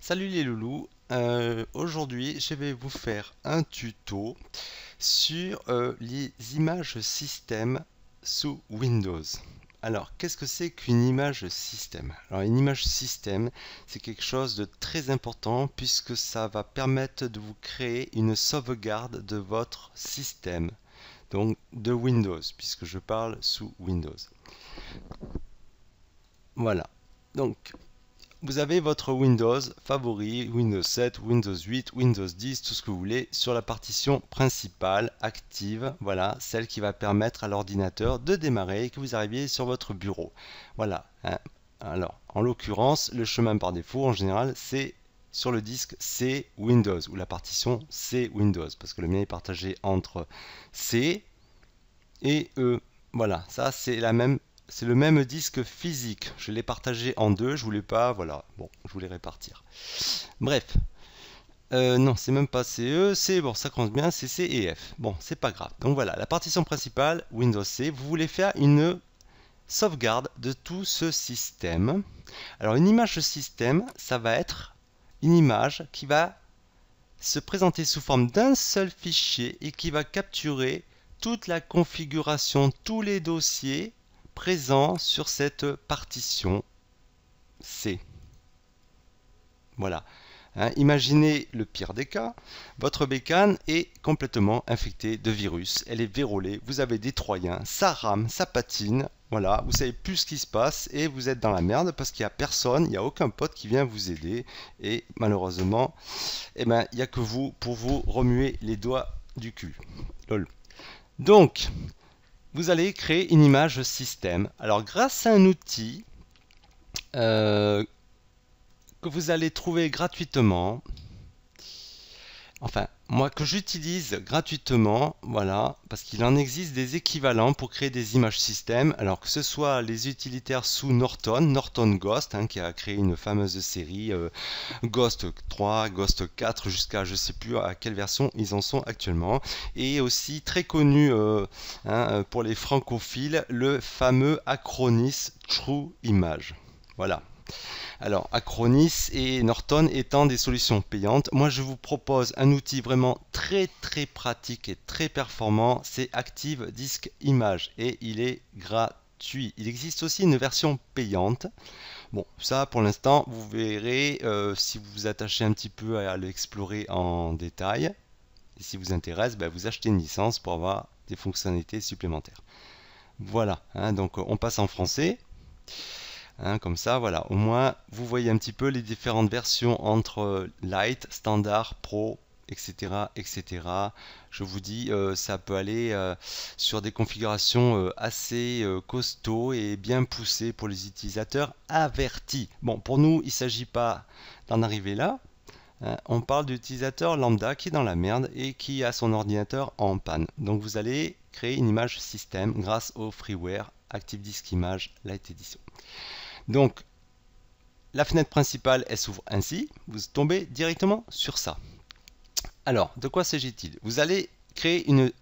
Salut les loulous, aujourd'hui je vais vous faire un tuto sur les images système sous Windows. Alors qu'est-ce que c'est qu'une image système? Alors une image système, c'est quelque chose de très important puisque ça va permettre de vous créer une sauvegarde de votre système, donc de Windows, puisque je parle sous Windows. Voilà. Donc vous avez votre Windows favori, Windows 7, Windows 8, Windows 10, tout ce que vous voulez, sur la partition principale active, voilà, celle qui va permettre à l'ordinateur de démarrer et que vous arriviez sur votre bureau. Voilà, hein. Alors, en l'occurrence, le chemin par défaut, en général, c'est sur le disque C Windows, ou la partition C Windows, parce que le mien est partagé entre C et E. Voilà, ça c'est le même disque physique. Je l'ai partagé en deux, je voulais pas, voilà, bon, je voulais répartir. Bref, non, c'est même pas CE, c'est bon, ça compte bien, c'est C et F. Bon, c'est pas grave. Donc voilà, la partition principale, Windows C, vous voulez faire une sauvegarde de tout ce système. Alors une image système, ça va être une image qui va se présenter sous forme d'un seul fichier et qui va capturer toute la configuration, tous les dossiers présents sur cette partition C. Voilà. Hein, imaginez le pire des cas, votre bécane est complètement infectée de virus, elle est vérolée, vous avez des troyens, ça rame, ça patine, voilà, vous savez plus ce qui se passe et vous êtes dans la merde parce qu'il n'y a personne, il n'y a aucun pote qui vient vous aider et malheureusement, eh ben, il n'y a que vous pour vous remuer les doigts du cul. Lol. Donc, vous allez créer une image système. Alors, grâce à un outil euh, que vous allez trouver gratuitement, enfin, moi que j'utilise gratuitement, voilà, parce qu'il en existe des équivalents pour créer des images système, alors que ce soit les utilitaires sous Norton Ghost, hein, qui a créé une fameuse série Ghost 3, Ghost 4, jusqu'à je sais plus à quelle version ils en sont actuellement, et aussi très connu pour les francophiles, le fameux Acronis True Image. Voilà. Alors, Acronis et Norton étant des solutions payantes, moi je vous propose un outil vraiment très pratique et très performant, c'est Active Disk Image et il est gratuit. Il existe aussi une version payante. Bon, ça pour l'instant, vous verrez si vous vous attachez un petit peu à l'explorer en détail. Et si vous intéresse, ben, vous achetez une licence pour avoir des fonctionnalités supplémentaires. Voilà, hein, donc on passe en français. Hein, comme ça, voilà, au moins vous voyez un petit peu les différentes versions entre Light, Standard, Pro, etc. etc. Je vous dis, ça peut aller sur des configurations assez costauds et bien poussées pour les utilisateurs avertis. Bon, pour nous, il ne s'agit pas d'en arriver là. Hein, on parle d'utilisateur lambda qui est dans la merde et qui a son ordinateur en panne. Donc vous allez créer une image système grâce au freeware Active Disk Image Light Edition. Donc, la fenêtre principale, elle s'ouvre ainsi. Vous tombez directement sur ça. Alors, de quoi s'agit-il? Vous allez créer une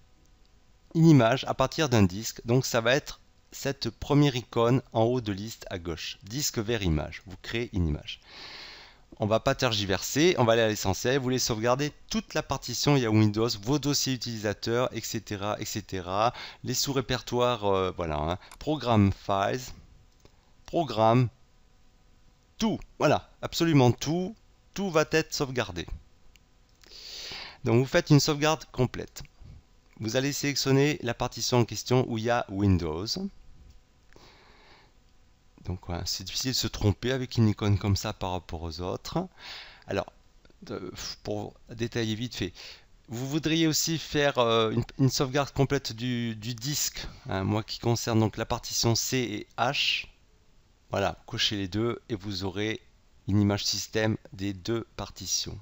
image à partir d'un disque. Donc, ça va être cette première icône en haut de liste à gauche. Disque vers image. Vous créez une image. On ne va pas tergiverser, on va aller à l'essentiel. Vous voulez sauvegarder toute la partition, il y a Windows, vos dossiers utilisateurs, etc. etc. Les sous-répertoires, voilà. Hein. Programme Files, Programme, tout, voilà, absolument tout, tout va être sauvegardé. Donc vous faites une sauvegarde complète. Vous allez sélectionner la partition en question où il y a Windows. Donc voilà, c'est difficile de se tromper avec une icône comme ça par rapport aux autres. Alors, pour détailler vite fait, vous voudriez aussi faire une sauvegarde complète du disque, hein, moi qui concerne donc la partition C et H. Voilà, cochez les deux et vous aurez une image système des deux partitions.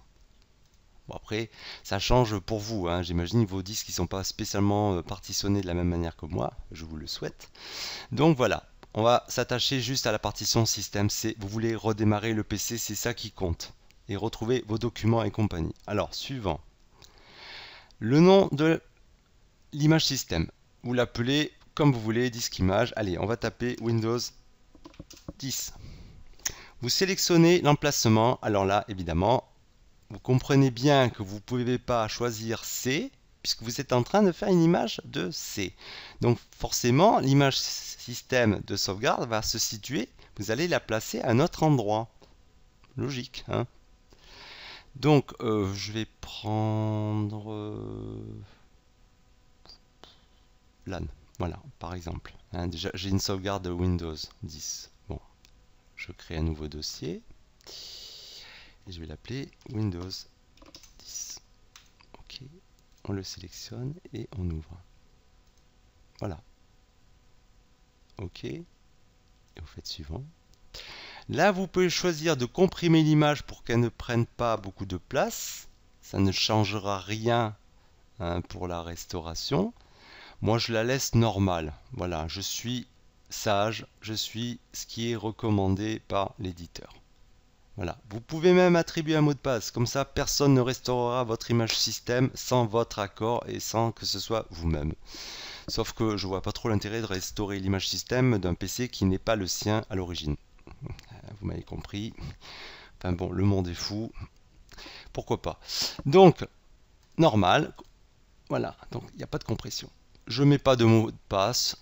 Bon après, ça change pour vous, hein. J'imagine vos disques ne sont pas spécialement partitionnés de la même manière que moi, je vous le souhaite. Donc voilà, on va s'attacher juste à la partition système C. Vous voulez redémarrer le PC, c'est ça qui compte. Et retrouver vos documents et compagnie. Alors, suivant. Le nom de l'image système. Vous l'appelez comme vous voulez, disque image. Allez, on va taper Windows 10. Vous sélectionnez l'emplacement. Alors là, évidemment, vous comprenez bien que vous ne pouvez pas choisir C, puisque vous êtes en train de faire une image de C. Donc forcément, l'image système de sauvegarde va se situer, vous allez la placer à un autre endroit. Logique, hein? Donc je vais prendre LAN, voilà, par exemple. Hein, déjà, j'ai une sauvegarde de Windows 10. Bon, je crée un nouveau dossier et je vais l'appeler Windows 10. Ok, on le sélectionne et on ouvre. Voilà. Ok, et vous faites suivant. Là, vous pouvez choisir de comprimer l'image pour qu'elle ne prenne pas beaucoup de place. Ça ne changera rien, hein, pour la restauration. Moi, je la laisse normale. Voilà, je suis sage, je suis ce qui est recommandé par l'éditeur. Voilà. Vous pouvez même attribuer un mot de passe. Comme ça, personne ne restaurera votre image système sans votre accord et sans que ce soit vous-même. Sauf que je vois pas trop l'intérêt de restaurer l'image système d'un PC qui n'est pas le sien à l'origine. Vous m'avez compris. Enfin bon, le monde est fou. Pourquoi pas. Donc, normal. Voilà, donc il n'y a pas de compression. Je mets pas de mot de passe.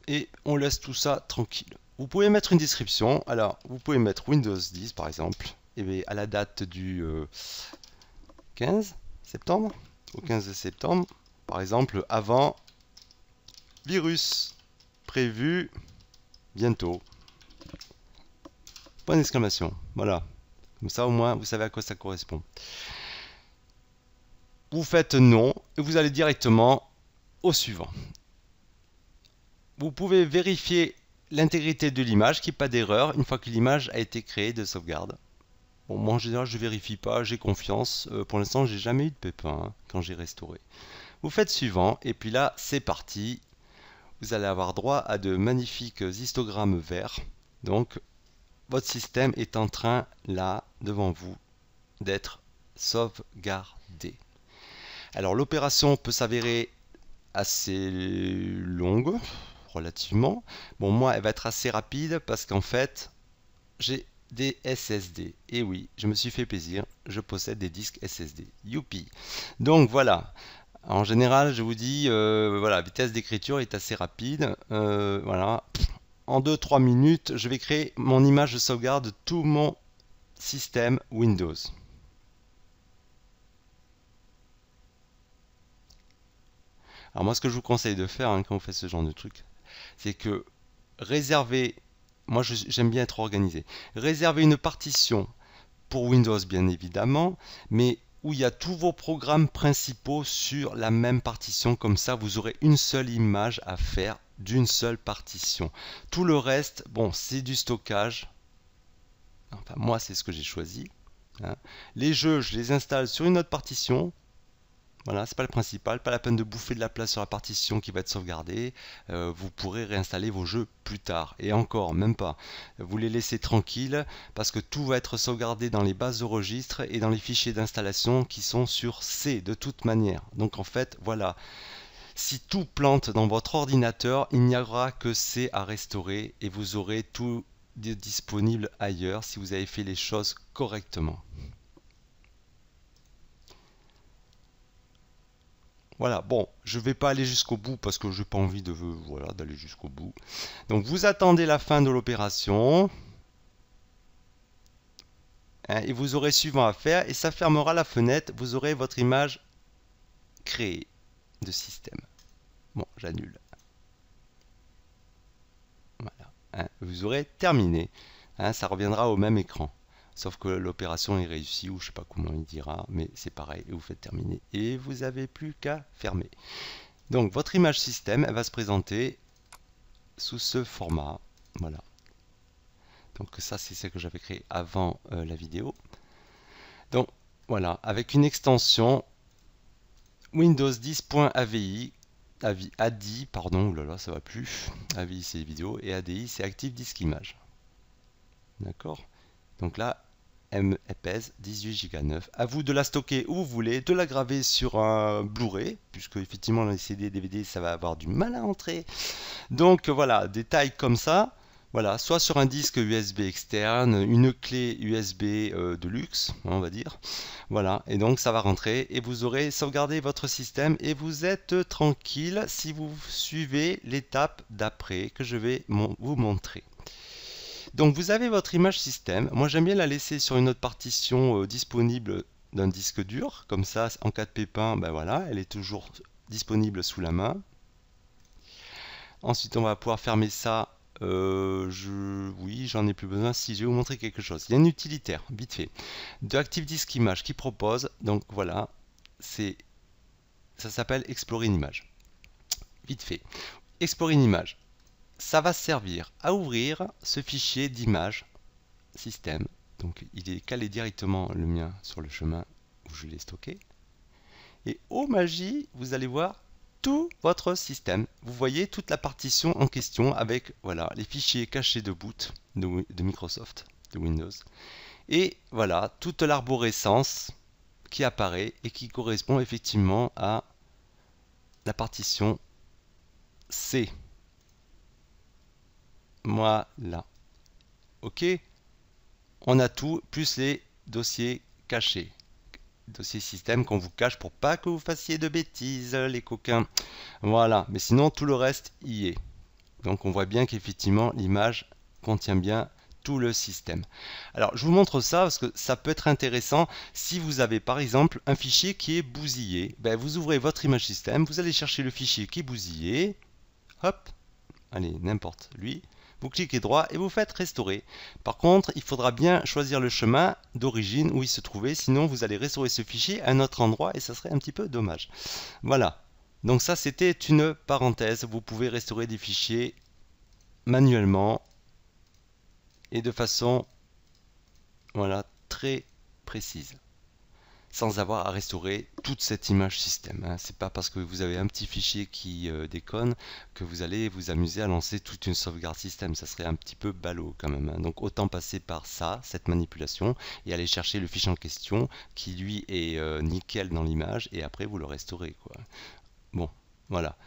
Et on laisse tout ça tranquille. Vous pouvez mettre une description. Alors, vous pouvez mettre Windows 10 par exemple. Et bien, à la date du 15 septembre, au 15 septembre, par exemple, avant virus prévu bientôt. Point d'exclamation. Voilà. Comme ça, au moins, vous savez à quoi ça correspond. Vous faites non et vous allez directement au suivant. Vous pouvez vérifier l'intégrité de l'image, qu'il n'y ait pas d'erreur une fois que l'image a été créée de sauvegarde. Bon, moi en général je ne vérifie pas, j'ai confiance. Pour l'instant j'ai jamais eu de pépin, hein, quand j'ai restauré. Vous faites suivant et puis là c'est parti. Vous allez avoir droit à de magnifiques histogrammes verts. Donc votre système est en train là devant vous d'être sauvegardé. Alors l'opération peut s'avérer assez longue, relativement. Bon, moi, elle va être assez rapide parce qu'en fait, j'ai des SSD. Et oui, je me suis fait plaisir, je possède des disques SSD. Youpi! Donc voilà. En général, je vous dis, voilà, la vitesse d'écriture est assez rapide. Voilà. En 2-3 minutes, je vais créer mon image de sauvegarde de tout mon système Windows. Alors moi, ce que je vous conseille de faire, hein, quand vous faites ce genre de truc, c'est que réserver, moi j'aime bien être organisé, réserver une partition pour Windows bien évidemment, mais où il y a tous vos programmes principaux sur la même partition, comme ça vous aurez une seule image à faire d'une seule partition. Tout le reste, bon, c'est du stockage, enfin moi c'est ce que j'ai choisi, hein. Les jeux, je les installe sur une autre partition. Voilà, c'est pas le principal, pas la peine de bouffer de la place sur la partition qui va être sauvegardée. Vous pourrez réinstaller vos jeux plus tard. Et encore, même pas. Vous les laissez tranquilles parce que tout va être sauvegardé dans les bases de registre et dans les fichiers d'installation qui sont sur C de toute manière. Donc en fait, voilà. Si tout plante dans votre ordinateur, il n'y aura que C à restaurer et vous aurez tout disponible ailleurs si vous avez fait les choses correctement. Voilà, bon, je ne vais pas aller jusqu'au bout parce que je n'ai pas envie de, voilà, d'aller jusqu'au bout. Donc vous attendez la fin de l'opération. Hein, et vous aurez suivant à faire et ça fermera la fenêtre. Vous aurez votre image créée de système. Bon, j'annule. Voilà. Hein, vous aurez terminé. Hein, ça reviendra au même écran. Sauf que l'opération est réussie ou je ne sais pas comment il dira, mais c'est pareil, et vous faites terminer et vous n'avez plus qu'à fermer. Donc votre image système, elle va se présenter sous ce format. Voilà. Donc ça c'est ce que j'avais créé avant la vidéo. Donc voilà, avec une extension Windows 10.avi, ADI, pardon, oulala, ça va plus. AVI c'est les vidéos et ADI c'est Active Disk Image. D'accord? Donc là, elle pèse 18 Go 9. À vous de la stocker où vous voulez, de la graver sur un Blu-ray, puisque effectivement les CD, DVD, ça va avoir du mal à entrer. Donc voilà, des tailles comme ça, Voilà, soit sur un disque USB externe, une clé USB de luxe, on va dire. Voilà, et donc ça va rentrer et vous aurez sauvegardé votre système et vous êtes tranquille si vous suivez l'étape d'après que je vais vous montrer. Donc vous avez votre image système. Moi j'aime bien la laisser sur une autre partition disponible d'un disque dur. Comme ça, en cas de pépin, ben voilà, elle est toujours disponible sous la main. Ensuite, on va pouvoir fermer ça. Oui, j'en ai plus besoin. Si, je vais vous montrer quelque chose. Il y a un utilitaire, vite fait, de ActiveDisk Image qui propose. Donc voilà, ça s'appelle Explorer une image. Vite fait, Explorer une image. Ça va servir à ouvrir ce fichier d'image système. Donc il est calé directement le mien sur le chemin où je l'ai stocké. Et oh magie, vous allez voir tout votre système. Vous voyez toute la partition en question avec voilà les fichiers cachés de boot de Microsoft, de Windows. Et voilà toute l'arborescence qui apparaît et qui correspond effectivement à la partition C. Voilà. OK. On a tout, plus les dossiers cachés. Dossier système qu'on vous cache pour pas que vous fassiez de bêtises, les coquins. Voilà, mais sinon tout le reste y est. Donc on voit bien qu'effectivement l'image contient bien tout le système. Alors je vous montre ça parce que ça peut être intéressant si vous avez par exemple un fichier qui est bousillé. Ben, vous ouvrez votre image système, vous allez chercher le fichier qui est bousillé. Hop, allez, n'importe lui. Vous cliquez droit et vous faites restaurer. Par contre, il faudra bien choisir le chemin d'origine où il se trouvait, sinon vous allez restaurer ce fichier à un autre endroit et ça serait un petit peu dommage. Voilà. Donc ça, c'était une parenthèse. Vous pouvez restaurer des fichiers manuellement et de façon voilà, très précise, sans avoir à restaurer toute cette image système. Hein. C'est pas parce que vous avez un petit fichier qui déconne que vous allez vous amuser à lancer toute une sauvegarde système. Ça serait un petit peu ballot quand même. Hein. Donc autant passer par ça, cette manipulation, et aller chercher le fichier en question qui lui est nickel dans l'image, et après vous le restaurez, quoi. Bon, voilà.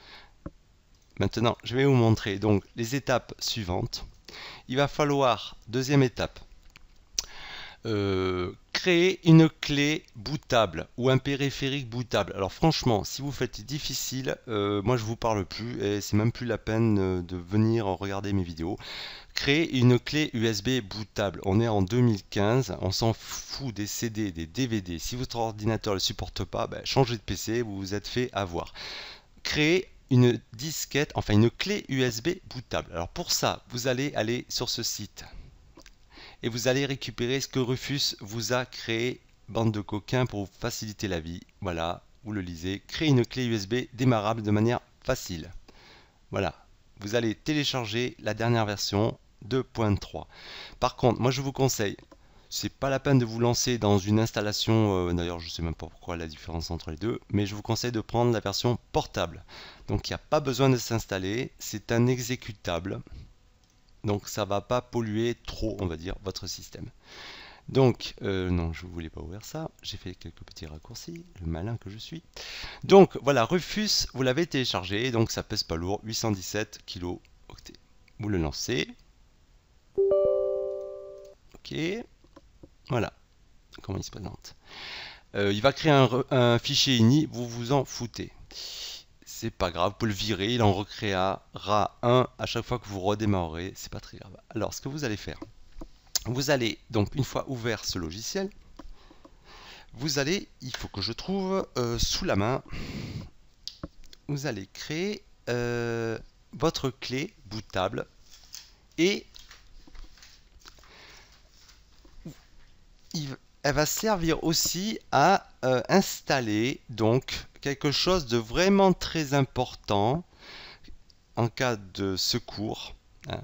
Maintenant, je vais vous montrer donc les étapes suivantes. Il va falloir, deuxième étape, créer une clé bootable ou un périphérique bootable. Alors franchement, si vous faites difficile, moi je vous parle plus et c'est même plus la peine de venir regarder mes vidéos. Créer une clé USB bootable. On est en 2015, on s'en fout des CD, des DVD. Si votre ordinateur ne le supporte pas, ben, changez de PC, vous vous êtes fait avoir. Créer une disquette, enfin une clé USB bootable. Alors pour ça, vous allez aller sur ce site et vous allez récupérer ce que Rufus vous a créé, bande de coquins, pour vous faciliter la vie. Voilà, vous le lisez. Créer une clé USB démarrable de manière facile. Voilà, vous allez télécharger la dernière version 2.3. Par contre, moi je vous conseille, c'est pas la peine de vous lancer dans une installation, d'ailleurs je sais même pas pourquoi la différence entre les deux, mais je vous conseille de prendre la version portable. Donc il n'y a pas besoin de s'installer, c'est un exécutable. Donc ça va pas polluer trop, on va dire, votre système. Donc, non, je ne voulais pas ouvrir ça. J'ai fait quelques petits raccourcis, le malin que je suis. Donc, voilà, Rufus, vous l'avez téléchargé. Donc, ça pèse pas lourd, 817 kilo octets. Vous le lancez. Ok. Voilà. Comment il se présente. Il va créer un fichier ini. Vous vous en foutez. C'est pas grave, vous pouvez le virer, il en recréera un à chaque fois que vous redémarrerez, c'est pas très grave. Alors ce que vous allez faire, vous allez donc une fois ouvert ce logiciel, vous allez, il faut que je trouve sous la main, vous allez créer votre clé bootable et elle va servir aussi à installer donc quelque chose de vraiment très important en cas de secours, hein,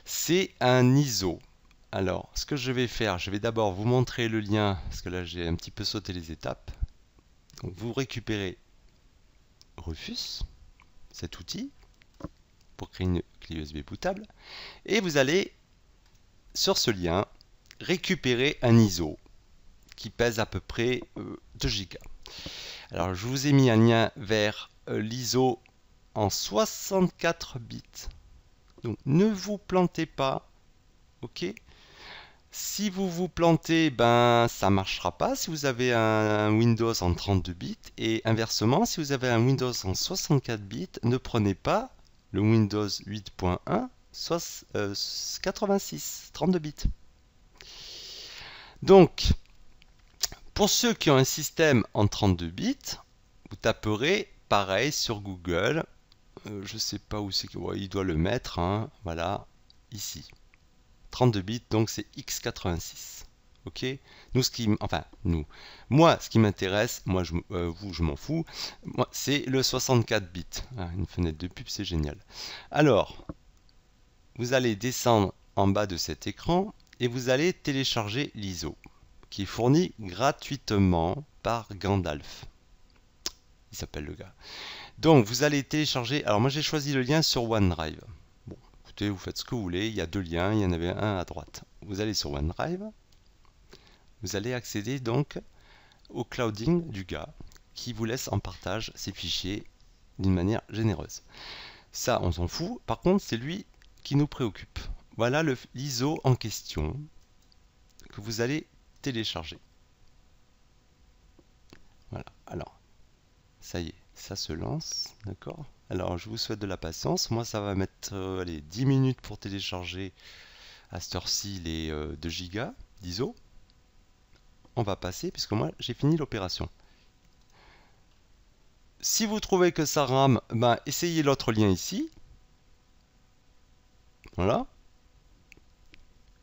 c'est un ISO. Alors, ce que je vais faire, je vais d'abord vous montrer le lien, parce que là j'ai un petit peu sauté les étapes. Donc, vous récupérez Rufus, cet outil, pour créer une clé USB bootable, et vous allez, sur ce lien, récupérer un ISO qui pèse à peu près 2 Go. Alors, je vous ai mis un lien vers l'ISO en 64 bits. Donc ne vous plantez pas, ok? Si vous vous plantez, ben ça marchera pas si vous avez un Windows en 32 bits, et inversement, si vous avez un Windows en 64 bits, ne prenez pas le Windows 8.1 86 32 bits. Donc pour ceux qui ont un système en 32 bits, vous taperez pareil sur Google, je sais pas où c'est, ouais, il doit le mettre, hein, voilà, ici. 32 bits, donc c'est x86. Ok, nous, moi, ce qui m'intéresse, moi, vous, je m'en fous, moi, c'est le 64 bits. Ah, une fenêtre de pub, c'est génial. Alors, vous allez descendre en bas de cet écran et vous allez télécharger l'ISO, qui est fourni gratuitement par Gandalf. Il s'appelle le gars. Donc, vous allez télécharger. Alors, moi, j'ai choisi le lien sur OneDrive. Vous faites ce que vous voulez, il y a deux liens, il y en avait un à droite. Vous allez sur OneDrive, vous allez accéder donc au clouding du gars qui vous laisse en partage ces fichiers d'une manière généreuse. Ça, on s'en fout. Par contre, c'est lui qui nous préoccupe. Voilà l'ISO en question que vous allez télécharger. Voilà, alors, ça y est, ça se lance, d'accord? Alors, je vous souhaite de la patience. Moi, ça va mettre allez, 10 minutes pour télécharger à cette heure-ci les 2 Go d'ISO. On va passer, puisque moi, j'ai fini l'opération. Si vous trouvez que ça rame, ben, essayez l'autre lien ici. Voilà.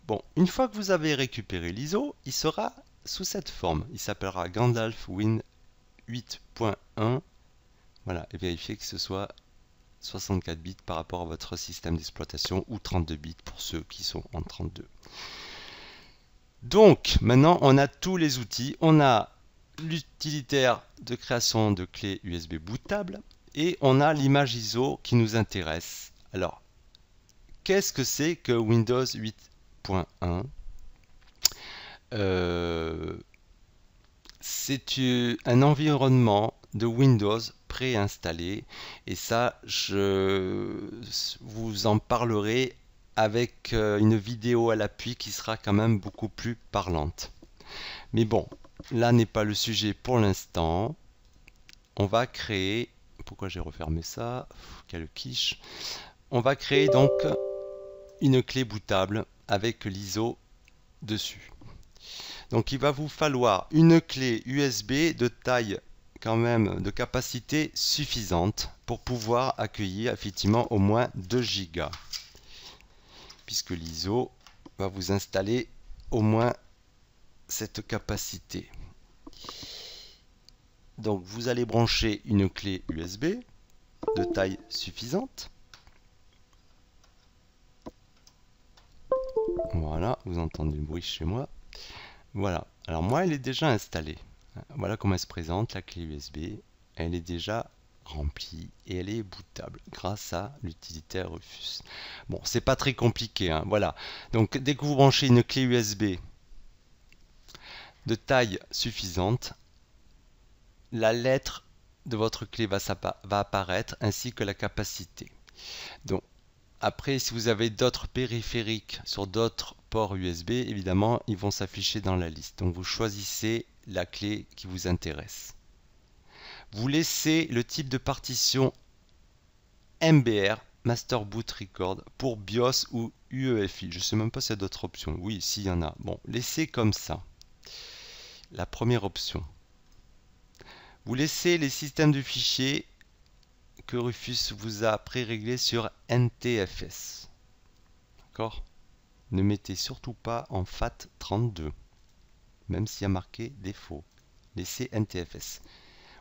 Bon, une fois que vous avez récupéré l'ISO, il sera sous cette forme. Il s'appellera Gandalf Win 8.1. Voilà, et vérifiez que ce soit 64 bits par rapport à votre système d'exploitation ou 32 bits pour ceux qui sont en 32. Donc, maintenant, on a tous les outils. On a l'utilitaire de création de clés USB bootable et on a l'image ISO qui nous intéresse. Alors, qu'est-ce que c'est que Windows 8.1 ? C'est un environnement de Windows préinstallé et ça, je vous en parlerai avec une vidéo à l'appui qui sera quand même beaucoup plus parlante. Mais bon, là n'est pas le sujet pour l'instant. On va créer... Pourquoi j'ai refermé ça? Quelle quiche. On va créer donc une clé bootable avec l'ISO dessus. Donc il va vous falloir une clé USB de taille quand même de capacité suffisante pour pouvoir accueillir effectivement au moins 2 Go. Puisque l'ISO va vous installer au moins cette capacité. Donc vous allez brancher une clé USB de taille suffisante. Voilà, vous entendez le bruit chez moi. Voilà, alors moi elle est déjà installée. Voilà comment elle se présente, la clé USB. Elle est déjà remplie et elle est bootable grâce à l'utilitaire Rufus. Bon, c'est pas très compliqué, hein. Voilà. Donc dès que vous branchez une clé USB de taille suffisante, la lettre de votre clé va apparaître ainsi que la capacité. Donc après, si vous avez d'autres périphériques sur d'autres ports USB, évidemment, ils vont s'afficher dans la liste. Donc vous choisissez la clé qui vous intéresse. Vous laissez le type de partition MBR, Master Boot Record, pour BIOS ou UEFI. Je ne sais même pas s'il y a d'autres options. Oui, s'il y en a. Bon, laissez comme ça. La première option. Vous laissez les systèmes de fichiers que Rufus vous a pré-réglés sur NTFS. D'accord ? Ne mettez surtout pas en FAT32, même s'il y a marqué défaut. Laissez NTFS.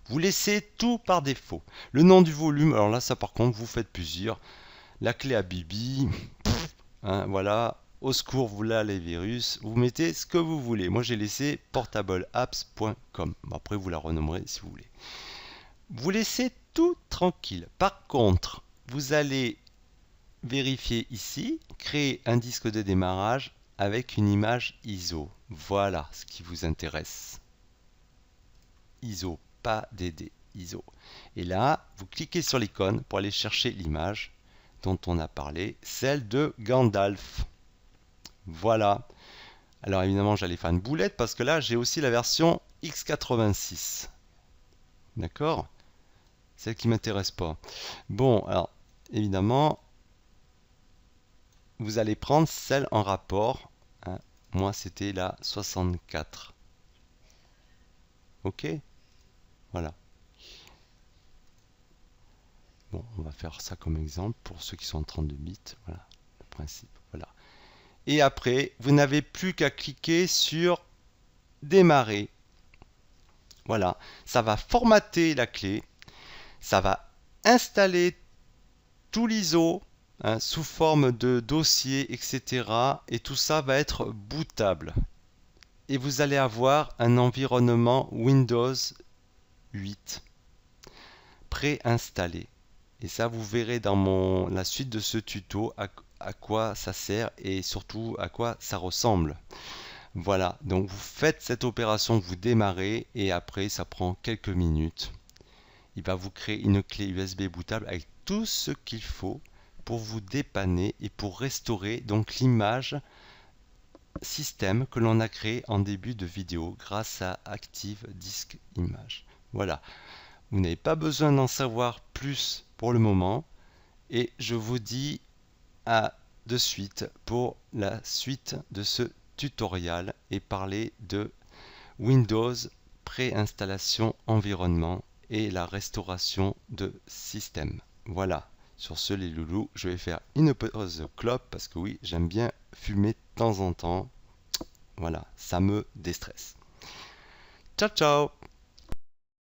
Vous laissez tout par défaut. Le nom du volume, alors là, ça par contre, vous faites plusieurs. La clé à Bibi, hein, voilà. Au secours, voilà les virus. Vous mettez ce que vous voulez. Moi, j'ai laissé portableapps.com. Après, vous la renommerez si vous voulez. Vous laissez tout tranquille. Par contre, vous allez vérifier ici, créer un disque de démarrage avec une image ISO. Voilà ce qui vous intéresse. ISO, pas DD, ISO. Et là, vous cliquez sur l'icône pour aller chercher l'image. dont on a parlé, celle de Gandalf. Voilà. Alors évidemment, j'allais faire une boulette parce que là, j'ai aussi la version x86. D'accord? Celle qui m'intéresse pas. Bon, alors évidemment, vous allez prendre celle en rapport. Hein. Moi, c'était la 64. Ok? Voilà. Bon, on va faire ça comme exemple pour ceux qui sont en 32 bits. Voilà, le principe. Voilà. Et après, vous n'avez plus qu'à cliquer sur démarrer. Voilà, ça va formater la clé, ça va installer tout l'ISO hein, sous forme de dossier, etc. Et tout ça va être bootable. Et vous allez avoir un environnement Windows 8 préinstallé. Et ça, vous verrez dans la suite de ce tuto à quoi ça sert et surtout à quoi ça ressemble. Voilà, donc vous faites cette opération, vous démarrez et après ça prend quelques minutes. Il va vous créer une clé USB bootable avec tout ce qu'il faut pour vous dépanner et pour restaurer donc l'image système que l'on a créé en début de vidéo grâce à Active Disk Image. Voilà, vous n'avez pas besoin d'en savoir plus pour le moment et je vous dis à de suite pour la suite de ce tutoriel et parler de Windows préinstallation environnement et la restauration de système. Voilà, sur ce les loulous, je vais faire une pause clope parce que oui, j'aime bien fumer de temps en temps. Voilà, ça me déstresse. Ciao ciao!